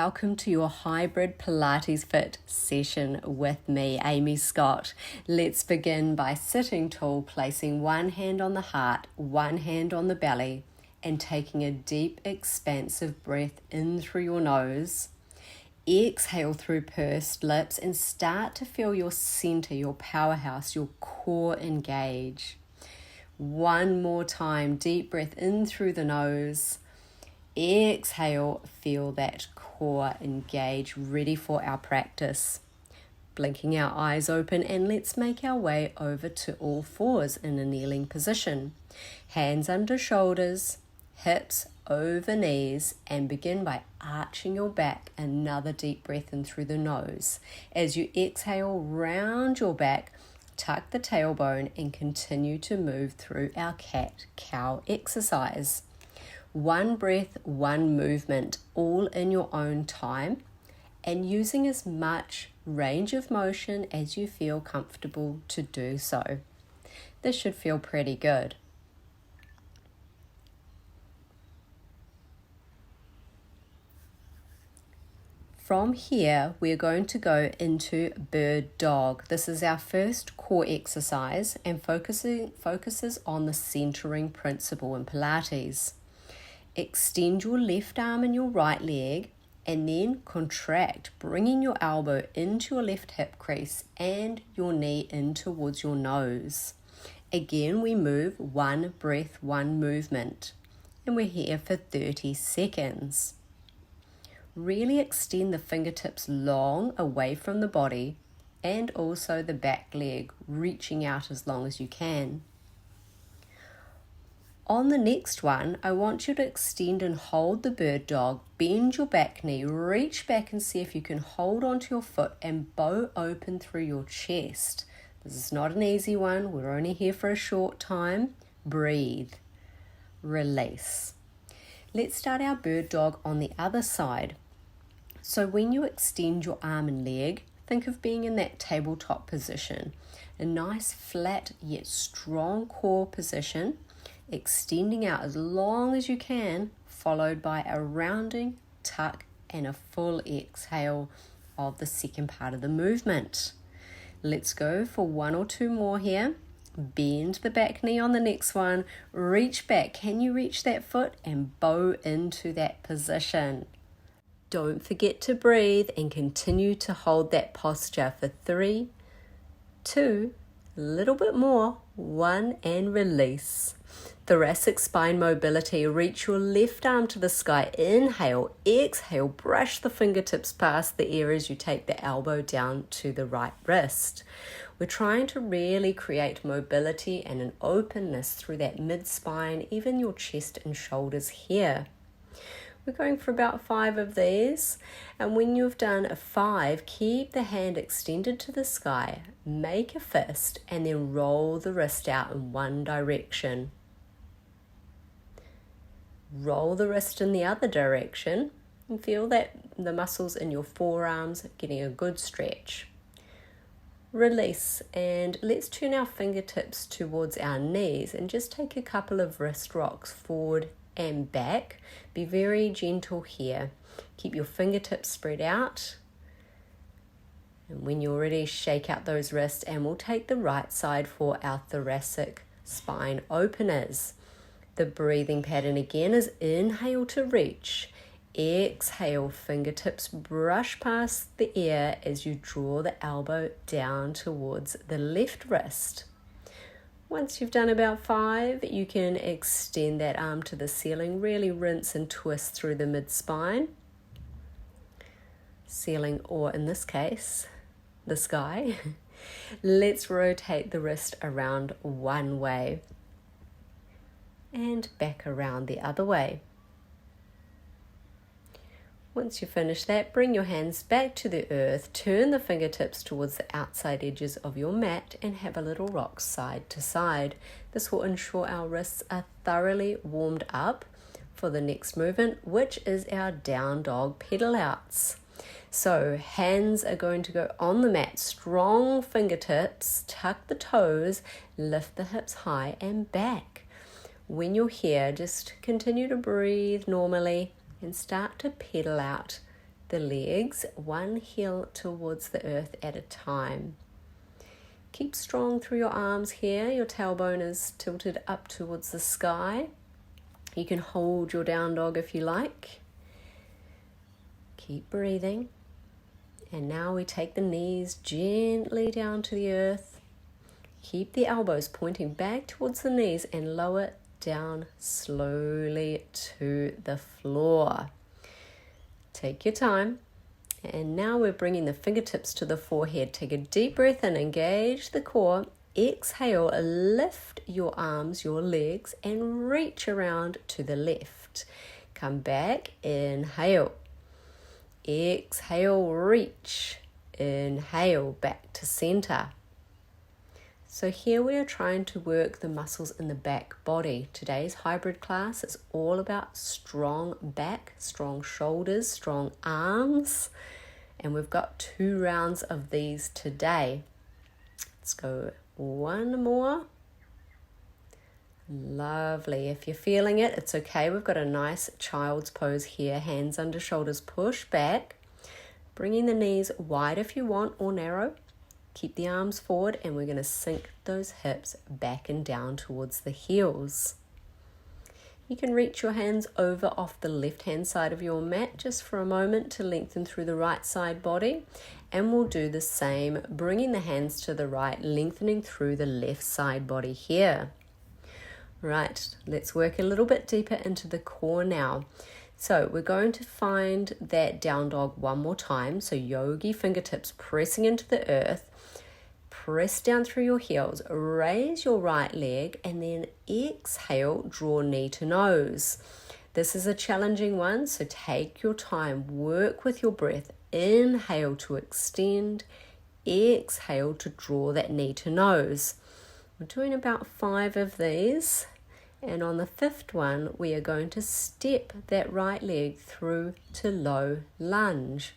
welcome to your hybrid PilatesFit session with me, Aimee Scott. Let's begin by sitting tall, placing one hand on the heart, one hand on the belly, and taking a deep, expansive breath in through your nose. Exhale through pursed lips and start to feel your center, your powerhouse, your core engage. One more time, deep breath in through the nose. Exhale, feel that core engage, ready for our practice. Blinking our eyes open, and let's make our way over to all fours in a kneeling position. Hands under shoulders, hips over knees, and begin by arching your back. Another deep breath in through the nose. As you exhale, round your back, tuck the tailbone, and continue to move through our cat-cow exercise. One breath, one movement, all in your own time, and using as much range of motion as you feel comfortable to do so. This should feel pretty good. From here, we're going to go into bird dog. This is our first core exercise and focuses on the centering principle in Pilates. Extend your left arm and your right leg and then contract, bringing your elbow into your left hip crease and your knee in towards your nose. Again, we move one breath, one movement, and we're here for 30 seconds. Really extend the fingertips long away from the body and also the back leg, reaching out as long as you can. On the next one, I want you to extend and hold the bird dog, bend your back knee, reach back and see if you can hold onto your foot and bow open through your chest. This is not an easy one. We're only here for a short time. Breathe. Release. Let's start our bird dog on the other side. So when you extend your arm and leg, think of being in that tabletop position. A nice flat yet strong core position. Extending out as long as you can, followed by a rounding, tuck, and a full exhale of the second part of the movement. Let's go for one or two more here. Bend the back knee on the next one. Reach back. Can you reach that foot and bow into that position? Don't forget to breathe and continue to hold that posture for 3, 2, a little bit more, 1, and release. Thoracic spine mobility. Reach your left arm to the sky. Inhale, exhale, brush the fingertips past the ear as you take the elbow down to the right wrist. We're trying to really create mobility and an openness through that mid-spine, even your chest and shoulders here. We're going for about 5 of these, and when you've done a 5, keep the hand extended to the sky, make a fist, and then roll the wrist out in one direction. Roll the wrist in the other direction and feel that the muscles in your forearms getting a good stretch. Release, and let's turn our fingertips towards our knees and just take a couple of wrist rocks forward and back. Be very gentle here. Keep your fingertips spread out. And when you're ready, shake out those wrists, and we'll take the right side for our thoracic spine openers. The breathing pattern again is inhale to reach. Exhale, fingertips brush past the ear as you draw the elbow down towards the left wrist. Once you've done about 5, you can extend that arm to the ceiling, really rinse and twist through the mid-spine. Ceiling, or in this case, the sky. Let's rotate the wrist around one way and back around the other way. Once you finish that, bring your hands back to the earth, turn the fingertips towards the outside edges of your mat and have a little rock side to side. This will ensure our wrists are thoroughly warmed up for the next movement, which is our down dog pedal outs. So hands are going to go on the mat, strong fingertips, tuck the toes, lift the hips high and back. When you're here, just continue to breathe normally and start to pedal out the legs, one heel towards the earth at a time. Keep strong through your arms here. Your tailbone is tilted up towards the sky. You can hold your down dog if you like. Keep breathing. And now we take the knees gently down to the earth. Keep the elbows pointing back towards the knees and lower down slowly to the floor. Take your time. And now we're bringing the fingertips to the forehead. Take a deep breath in, engage the core. Exhale, lift your arms, your legs, and reach around to the left. Come back, inhale. Exhale, reach. Inhale, back to center. So here we are trying to work the muscles in the back body. Today's hybrid class is all about strong back, strong shoulders, strong arms. And we've got 2 rounds of these today. Let's go one more. Lovely. If you're feeling it, it's okay. We've got a nice child's pose here. Hands under shoulders, push back. Bringing the knees wide if you want, or narrow. Keep the arms forward, and we're going to sink those hips back and down towards the heels. You can reach your hands over off the left-hand side of your mat just for a moment to lengthen through the right side body. And we'll do the same, bringing the hands to the right, lengthening through the left side body here. Right, let's work a little bit deeper into the core now. So we're going to find that down dog one more time. So yogi fingertips pressing into the earth. Press down through your heels, raise your right leg, and then exhale, draw knee to nose. This is a challenging one, so take your time, work with your breath. Inhale to extend, exhale to draw that knee to nose. We're doing about 5 of these, and on the 5th one, we are going to step that right leg through to low lunge.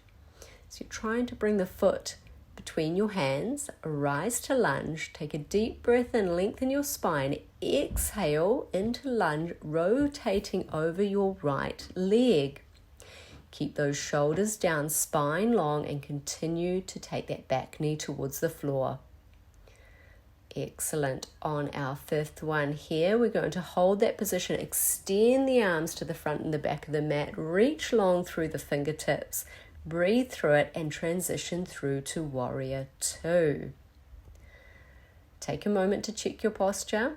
So you're trying to bring the foot between your hands, rise to lunge, take a deep breath in, lengthen your spine, exhale into lunge, rotating over your right leg. Keep those shoulders down, spine long, and continue to take that back knee towards the floor. Excellent. On our 5th one here, we're going to hold that position, extend the arms to the front and the back of the mat, reach long through the fingertips, breathe through it, and transition through to warrior 2. Take a moment to check your posture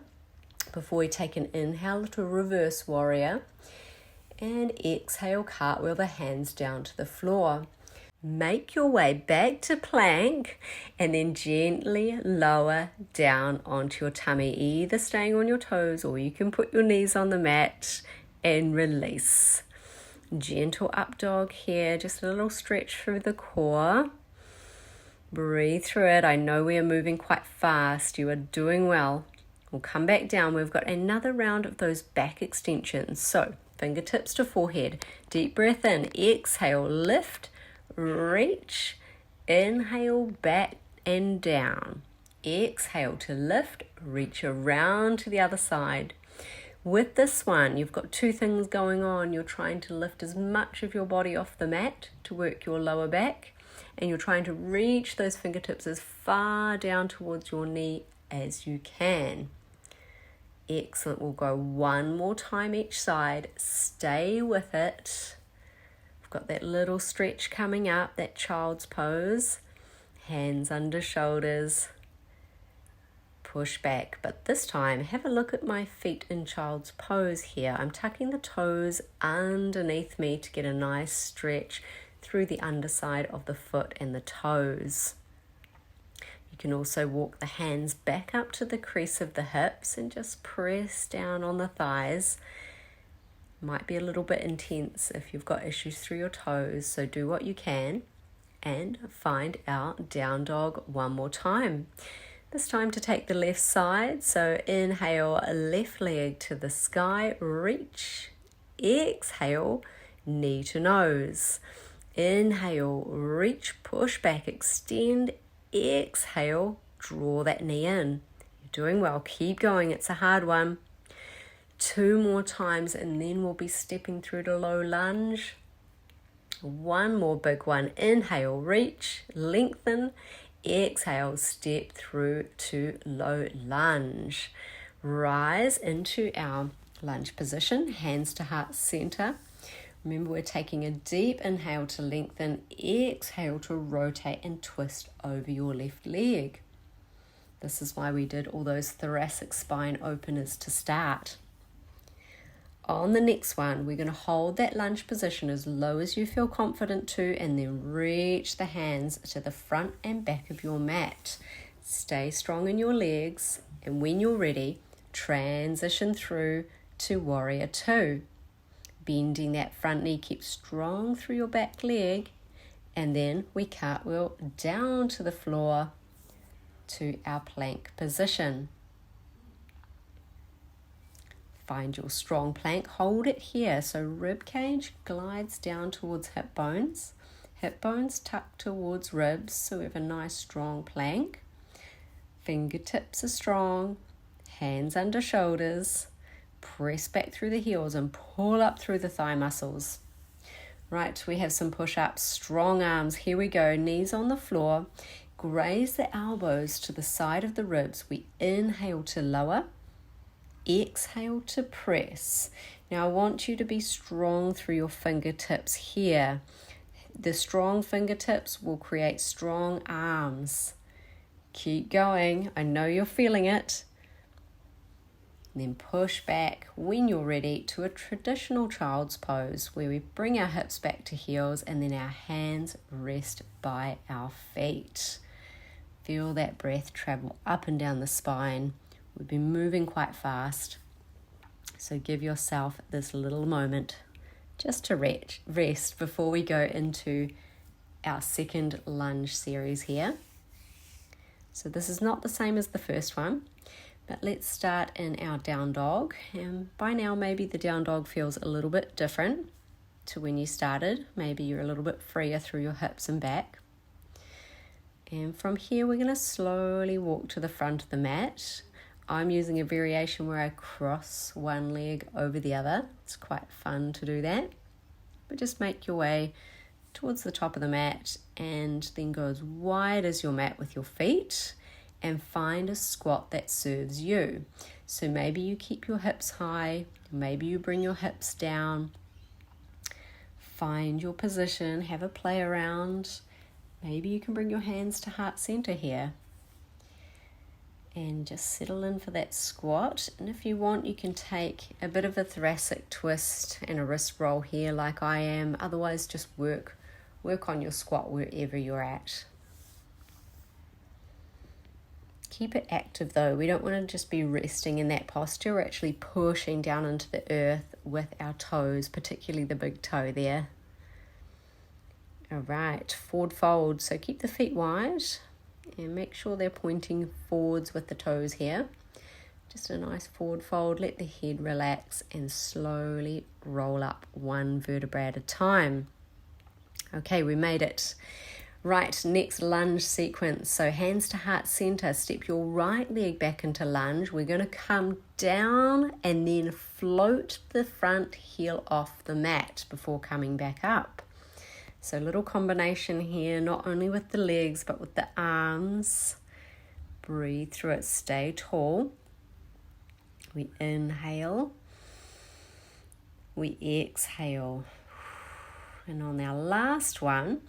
before we take an inhale to reverse warrior, and exhale, cartwheel the hands down to the floor. Make your way back to plank, and then gently lower down onto your tummy, either staying on your toes or you can put your knees on the mat and release. Gentle up dog here, just a little stretch through the core. Breathe through it. I know we are moving quite fast. You are doing well. We'll come back down. We've got another round of those back extensions. So fingertips to forehead. Deep breath in. Exhale, lift, reach. Inhale, back and down. Exhale to lift, reach around to the other side. With this one, you've got 2 things going on. You're trying to lift as much of your body off the mat to work your lower back, and you're trying to reach those fingertips as far down towards your knee as you can. Excellent. We'll go one more time each side. Stay with it. We've got that little stretch coming up, that child's pose. Hands under shoulders. Push back, but this time have a look at my feet in child's pose here. I'm tucking the toes underneath me to get a nice stretch through the underside of the foot and the toes. You can also walk the hands back up to the crease of the hips and just press down on the thighs. Might be a little bit intense if you've got issues through your toes, so do what you can and find our down dog one more time. This time to take the left side, so inhale, left leg to the sky, reach, exhale, knee to nose. Inhale, reach, push back, extend, exhale, draw that knee in. You're doing well, keep going, it's a hard one. 2 more times and then we'll be stepping through to low lunge. One more big one. Inhale, reach, lengthen. Exhale, step through to low lunge. Rise into our lunge position, hands to heart center. Remember, we're taking a deep inhale to lengthen, exhale to rotate and twist over your left leg. This is why we did all those thoracic spine openers to start. On the next one, we're going to hold that lunge position as low as you feel confident to, and then reach the hands to the front and back of your mat. Stay strong in your legs, and when you're ready, transition through to warrior two. Bending that front knee, keep strong through your back leg, and then we cartwheel down to the floor to our plank position. Find your strong plank, hold it here. So rib cage glides down towards hip bones tucked towards ribs, so we have a nice strong plank. Fingertips are strong, hands under shoulders, press back through the heels and pull up through the thigh muscles. Right, we have some push-ups, strong arms, here we go, knees on the floor, graze the elbows to the side of the ribs. We inhale to lower, exhale to press. Now I want you to be strong through your fingertips here. The strong fingertips will create strong arms. Keep going. I know you're feeling it. Then push back when you're ready to a traditional child's pose where we bring our hips back to heels and then our hands rest by our feet. Feel that breath travel up and down the spine. We've been moving quite fast, so give yourself this little moment just to rest before we go into our second lunge series here. So this is not the same as the first one, but let's start in our down dog. And by now maybe the down dog feels a little bit different to when you started. Maybe you're a little bit freer through your hips and back. And from here we're going to slowly walk to the front of the mat. I'm using a variation where I cross one leg over the other. It's quite fun to do that. But just make your way towards the top of the mat and then go as wide as your mat with your feet and find a squat that serves you. So maybe you keep your hips high, maybe you bring your hips down. Find your position, have a play around. Maybe you can bring your hands to heart center here. And just settle in for that squat. And if you want, you can take a bit of a thoracic twist and a wrist roll here like I am. Otherwise, just work on your squat wherever you're at. Keep it active though. We don't want to just be resting in that posture. We're actually pushing down into the earth with our toes, particularly the big toe there. All right, forward fold. So keep the feet wide. And make sure they're pointing forwards with the toes here. Just a nice forward fold. Let the head relax and slowly roll up one vertebra at a time. Okay, we made it. Right, next lunge sequence. So hands to heart center. Step your right leg back into lunge. We're going to come down and then float the front heel off the mat before coming back up. So little combination here, not only with the legs, but with the arms. Breathe through it, stay tall. We inhale. We exhale. And on our last one,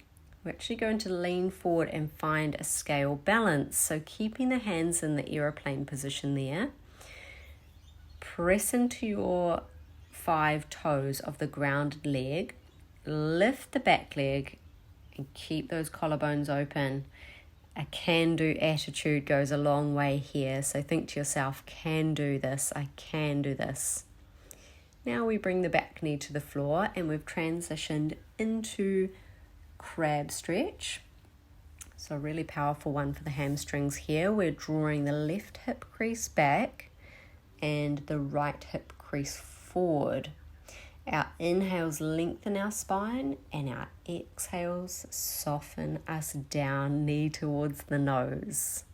we're actually going to lean forward and find a scale balance. So keeping the hands in the aeroplane position there. Press into your 5 toes of the grounded leg. Lift the back leg and keep those collarbones open. A can-do attitude goes a long way here. So think to yourself, can do this, I can do this. Now we bring the back knee to the floor and we've transitioned into crab stretch. So a really powerful one for the hamstrings here. We're drawing the left hip crease back and the right hip crease forward. Our inhales lengthen our spine and our exhales soften us down, knee towards the nose.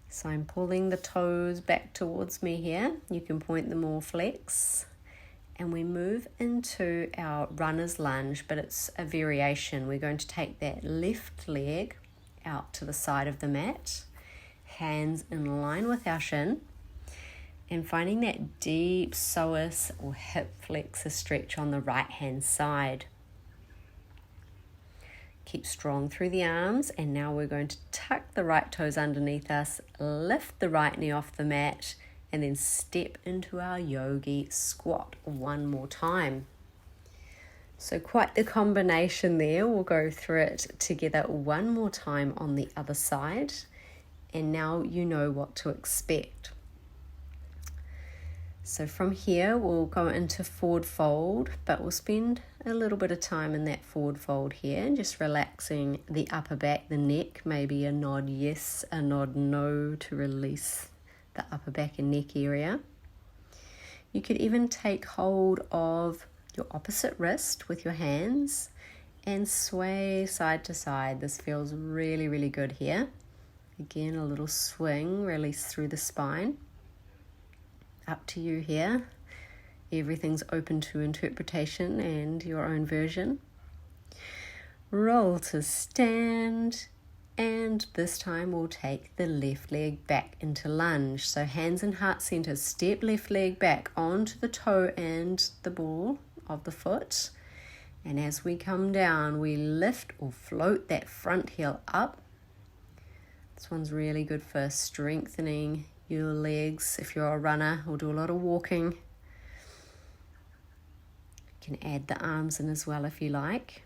So I'm pulling the toes back towards me here. You can point them all flex. And we move into our runner's lunge, but it's a variation. We're going to take that left leg out to the side of the mat, hands in line with our shin, and finding that deep psoas or hip flexor stretch on the right hand side. Keep strong through the arms, and now we're going to tuck the right toes underneath us, lift the right knee off the mat, and then step into our yogi squat one more time. So quite the combination there. We'll go through it together one more time on the other side, and now you know what to expect. So from here we'll go into forward fold, but we'll spend a little bit of time in that forward fold here, just relaxing the upper back, the neck, maybe a nod yes, a nod no to release the upper back and neck area. You could even take hold of your opposite wrist with your hands and sway side to side. This feels really, really good here. Again, a little swing, release through the spine. Up to you here. Everything's open to interpretation and your own version. Roll to stand, and this time we'll take the left leg back into lunge. So hands in heart center, step left leg back onto the toe and the ball of the foot. And as we come down, we lift or float that front heel up. This one's really good for strengthening your legs. If you're a runner or do a lot of walking, you can add the arms in as well if you like.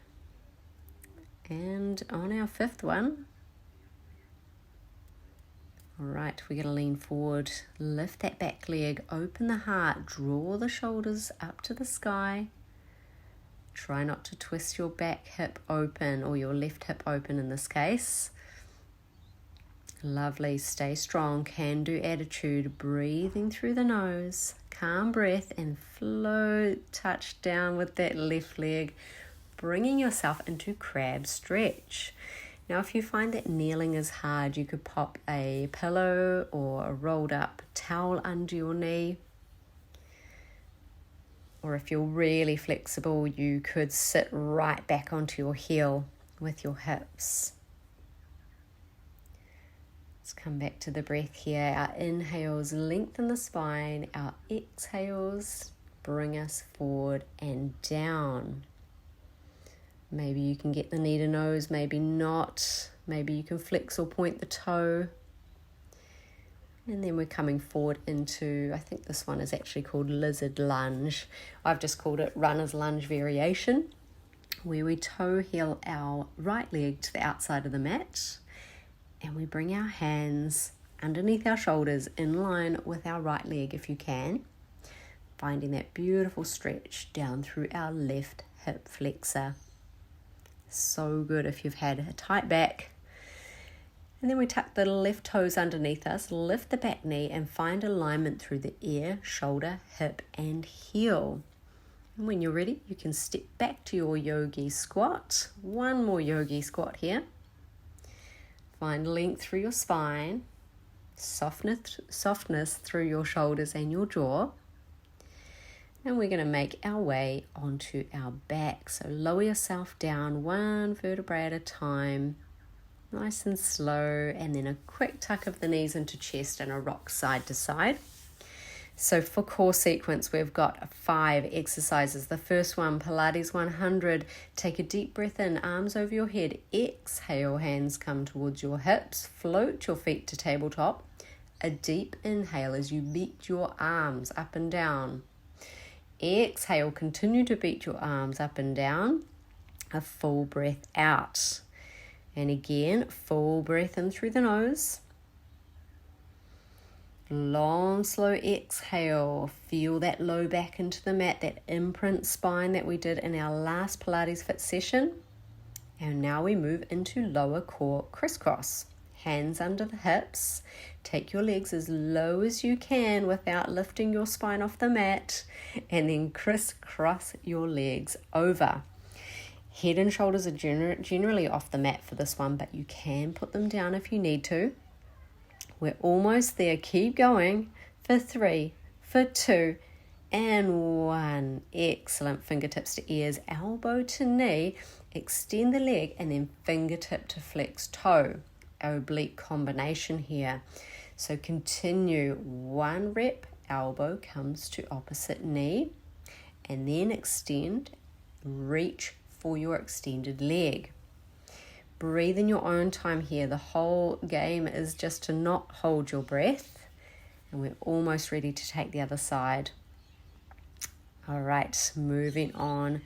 And on our fifth one, all right, we're going to lean forward, lift that back leg, open the heart, draw the shoulders up to the sky. Try not to twist your back hip open, or your left hip open in this case. Lovely, stay strong, can-do attitude, breathing through the nose, calm breath, and float, touch down with that left leg, bringing yourself into crab stretch. Now, if you find that kneeling is hard, you could pop a pillow or a rolled up towel under your knee. Or if you're really flexible, you could sit right back onto your heel with your hips. Let's come back to the breath here. Our inhales lengthen the spine. Our exhales bring us forward and down. Maybe you can get the knee to nose, maybe not. Maybe you can flex or point the toe. And then we're coming forward into, I think this one is actually called lizard lunge. I've just called it runner's lunge variation, where we toe heel our right leg to the outside of the mat. And we bring our hands underneath our shoulders in line with our right leg if you can. Finding that beautiful stretch down through our left hip flexor. So good if you've had a tight back. And then we tuck the left toes underneath us, lift the back knee and find alignment through the ear, shoulder, hip and heel. And when you're ready, you can step back to your yogi squat. One more yogi squat here. Find length through your spine, softness through your shoulders and your jaw. And we're going to make our way onto our back. So lower yourself down one vertebrae at a time, nice and slow, and then a quick tuck of the knees into chest and a rock side to side. So for core sequence, we've got 5 exercises. The first one, Pilates 100. Take a deep breath in, arms over your head. Exhale, hands come towards your hips. Float your feet to tabletop. A deep inhale as you beat your arms up and down. Exhale, continue to beat your arms up and down. A full breath out. And again, full breath in through the nose. Long, slow exhale. Feel that low back into the mat, that imprint spine that we did in our last PilatesFit session. And now we move into lower core crisscross. Hands under the hips. Take your legs as low as you can without lifting your spine off the mat. And then crisscross your legs over. Head and shoulders are generally off the mat for this one, but you can put them down if you need to. We're almost there. Keep going for 3, for 2, and 1. Excellent. Fingertips to ears, elbow to knee. Extend the leg and then fingertip to flex toe. Oblique combination here. So continue. 1 rep, elbow comes to opposite knee. And then extend, reach for your extended leg. Breathe in your own time here. The whole game is just to not hold your breath. And we're almost ready to take the other side. All right, moving on.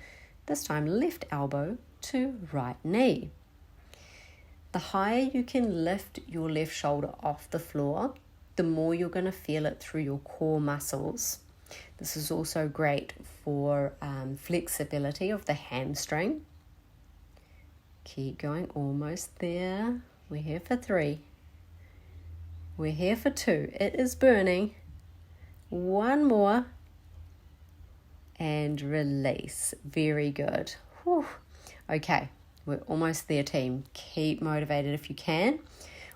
This time, left elbow to right knee. The higher you can lift your left shoulder off the floor, the more you're going to feel it through your core muscles. This is also great for flexibility of the hamstring. Keep going, almost there. We're here for 3. We're here for 2. It is burning. 1 more. And release. Very good. Whew. Okay, we're almost there, team. Keep motivated if you can.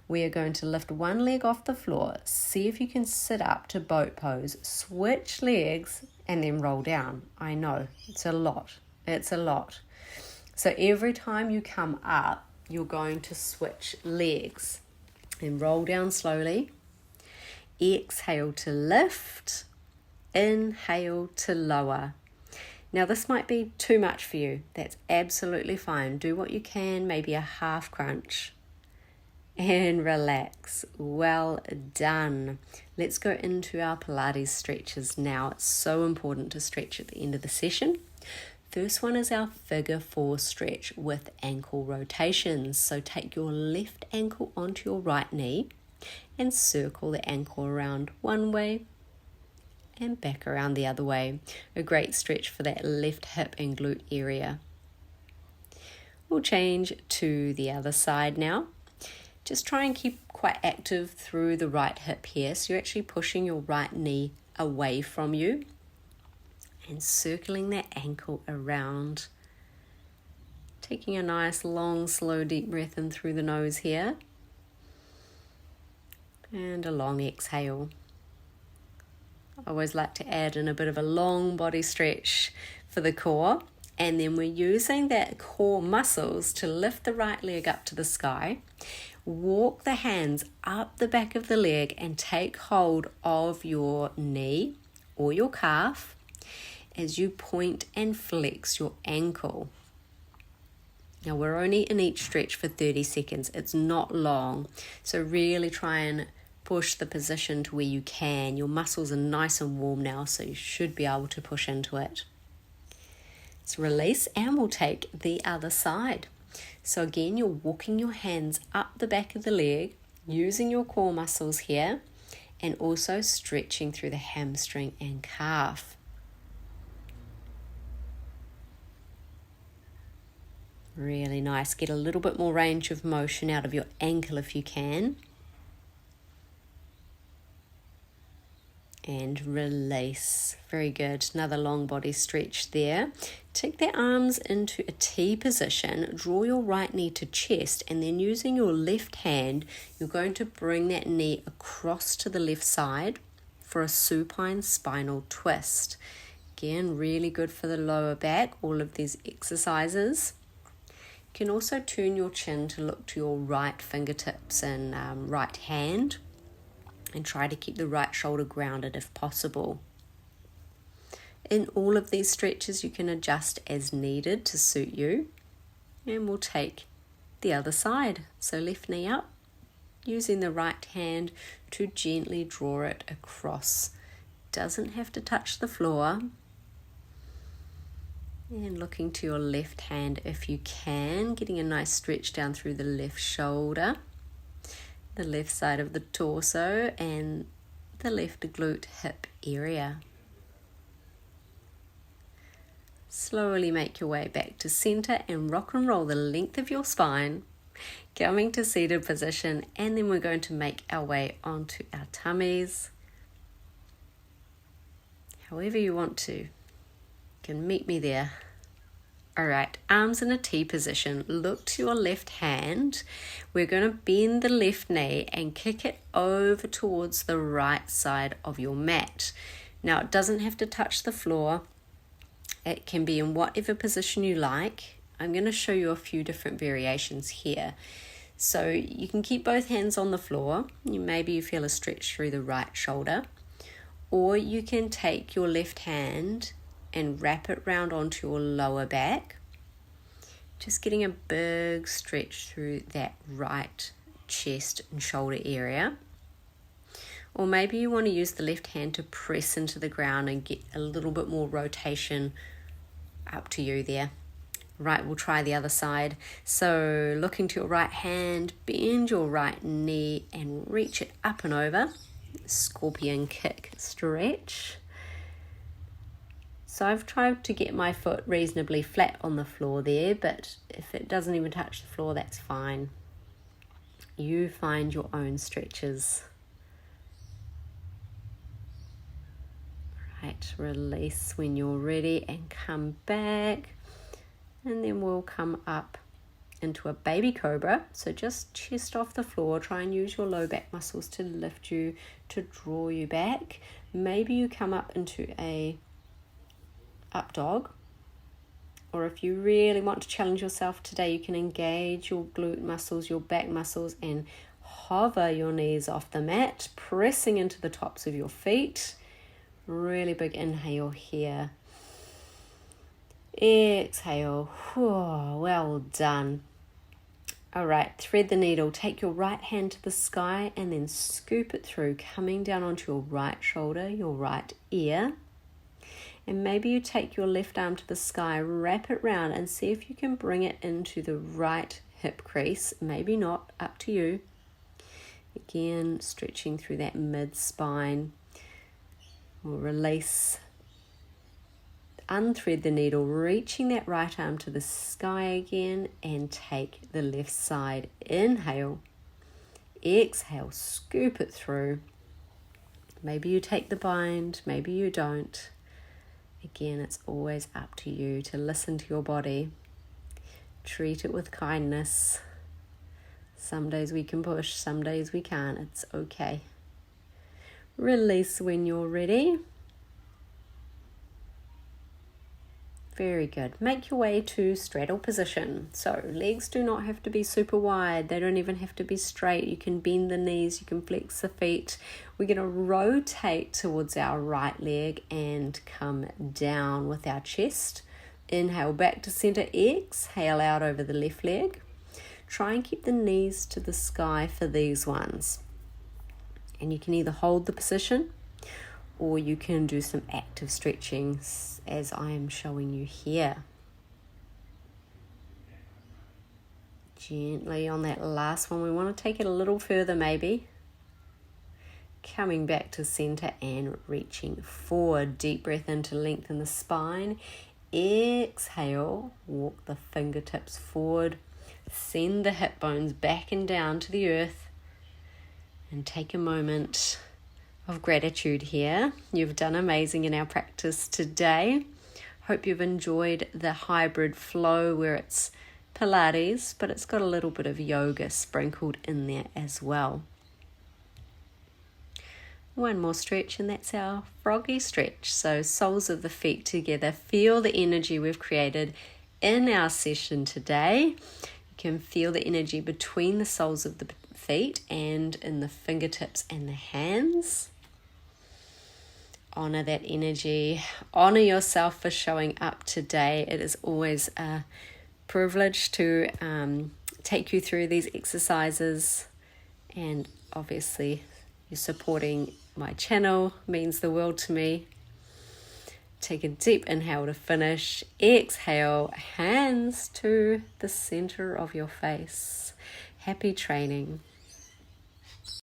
We are going to lift 1 leg off the floor. See if you can sit up to boat pose. Switch legs and then roll down. I know, it's a lot. It's a lot. So every time you come up, you're going to switch legs and roll down slowly. Exhale to lift. Inhale to lower. Now this might be too much for you. That's absolutely fine. Do what you can, maybe a half crunch. And relax. Well done. Let's go into our Pilates stretches now. It's so important to stretch at the end of the session. First one is our figure 4 stretch with ankle rotations. So take your left ankle onto your right knee and circle the ankle around one way and back around the other way. A great stretch for that left hip and glute area. We'll change to the other side now. Just try and keep quite active through the right hip here. So you're actually pushing your right knee away from you and circling that ankle around. Taking a nice long, slow, deep breath in through the nose here. And a long exhale. I always like to add in a bit of a long body stretch for the core. And then we're using that core muscles to lift the right leg up to the sky. Walk the hands up the back of the leg and take hold of your knee or your calf as you point and flex your ankle. Now we're only in each stretch for 30 seconds. It's not long. So really try and push the position to where you can. Your muscles are nice and warm now, so you should be able to push into it. Let's release and we'll take the other side. So again, you're walking your hands up the back of the leg, using your core muscles here, and also stretching through the hamstring and calf. Really nice. Get a little bit more range of motion out of your ankle if you can. And release. Very good. Another long body stretch there. Take the arms into a T position. Draw your right knee to chest, and then using your left hand, you're going to bring that knee across to the left side for a supine spinal twist. Again, really good for the lower back, all of these exercises. You can also turn your chin to look to your right fingertips and right hand. And try to keep the right shoulder grounded if possible. In all of these stretches, you can adjust as needed to suit you. And we'll take the other side. So left knee up, using the right hand to gently draw it across. Doesn't have to touch the floor. And looking to your left hand if you can, getting a nice stretch down through the left shoulder, the left side of the torso, and the left glute hip area. Slowly make your way back to center and rock and roll the length of your spine, coming to seated position, and then we're going to make our way onto our tummies. However you want to, you can meet me there. Alright, arms in a T position. Look to your left hand. We're going to bend the left knee and kick it over towards the right side of your mat. Now, it doesn't have to touch the floor. It can be in whatever position you like. I'm going to show you a few different variations here. So you can keep both hands on the floor. Maybe you feel a stretch through the right shoulder. Or you can take your left hand and wrap it round onto your lower back. Just getting a big stretch through that right chest and shoulder area. Or maybe you want to use the left hand to press into the ground and get a little bit more rotation. Up to you there. Right, we'll try the other side. So looking to your right hand, bend your right knee and reach it up and over. Scorpion kick stretch. So I've tried to get my foot reasonably flat on the floor there, but if it doesn't even touch the floor, that's fine. You find your own stretches. Right, release when you're ready and come back. And then we'll come up into a baby cobra. So just chest off the floor. Try and use your low back muscles to lift you, to draw you back. Maybe you come up into a up dog. Or if you really want to challenge yourself today, you can engage your glute muscles, your back muscles, and hover your knees off the mat, pressing into the tops of your feet. Really big inhale here. Exhale. Whew, well done. All right, thread the needle. Take your right hand to the sky and then scoop it through, coming down onto your right shoulder, your right ear. And maybe you take your left arm to the sky, wrap it round and see if you can bring it into the right hip crease. Maybe not, up to you. Again, stretching through that mid-spine. We'll release, unthread the needle, reaching that right arm to the sky again and take the left side. Inhale, exhale, scoop it through. Maybe you take the bind, maybe you don't. Again, it's always up to you to listen to your body. Treat it with kindness. Some days we can push, some days we can't. It's okay. Release when you're ready. Very good. Make your way to straddle position. So legs do not have to be super wide. They don't even have to be straight. You can bend the knees. You can flex the feet. We're going to rotate towards our right leg and come down with our chest. Inhale back to center. Exhale out over the left leg. Try and keep the knees to the sky for these ones. And you can either hold the position or you can do some active stretching as I am showing you here. Gently on that last one, we want to take it a little further maybe. Coming back to center and reaching forward. Deep breath in to lengthen the spine. Exhale, walk the fingertips forward. Send the hip bones back and down to the earth. And take a moment of gratitude here. You've done amazing in our practice today. Hope you've enjoyed the hybrid flow where it's Pilates, but it's got a little bit of yoga sprinkled in there as well. One more stretch and that's our froggy stretch. So soles of the feet together. Feel the energy we've created in our session today. You can feel the energy between the soles of the feet and in the fingertips and the hands. Honor that energy. Honor yourself for showing up today. It is always a privilege to take you through these exercises, and obviously you're supporting my channel means the world to me. Take a deep inhale to finish. Exhale, hands to the center of your face. Happy training.